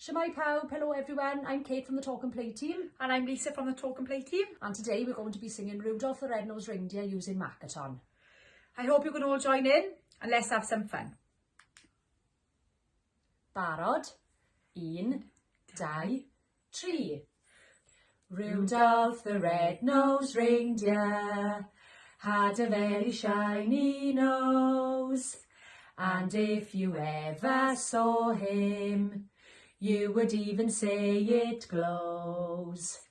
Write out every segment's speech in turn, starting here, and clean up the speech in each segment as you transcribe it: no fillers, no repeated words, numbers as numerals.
Shemai pawb, hello everyone, I'm Kate from the Talk and Play team. And I'm Lisa from the Talk and Play team. And today we're going to be singing Rudolph the Red-Nosed Reindeer using Makaton. I hope you can all join in and let's have some fun. Barod, 1, 2, 3. Rudolph the red-nosed reindeer had a very shiny nose, and if you ever saw him, you would even say it glows.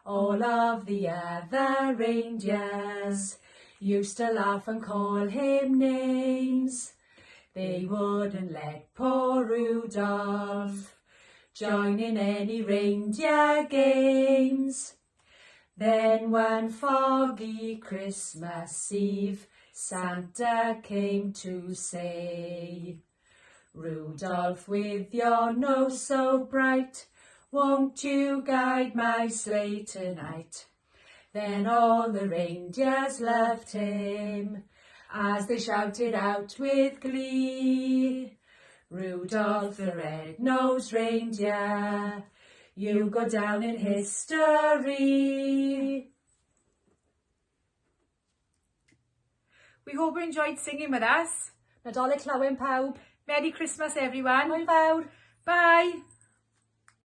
All of the other reindeers used to laugh and call him names. They wouldn't let poor Rudolph join in any reindeer games. Then one foggy Christmas Eve, Santa came to say, Rudolph, with your nose so bright, won't you guide my sleigh tonight? Then all the reindeers loved him as they shouted out with glee, Rudolph the red-nosed reindeer, you go down in history. We hope you enjoyed singing with us. Nadolig llawen pawb. Merry Christmas everyone. Hwyl fawr. Bye.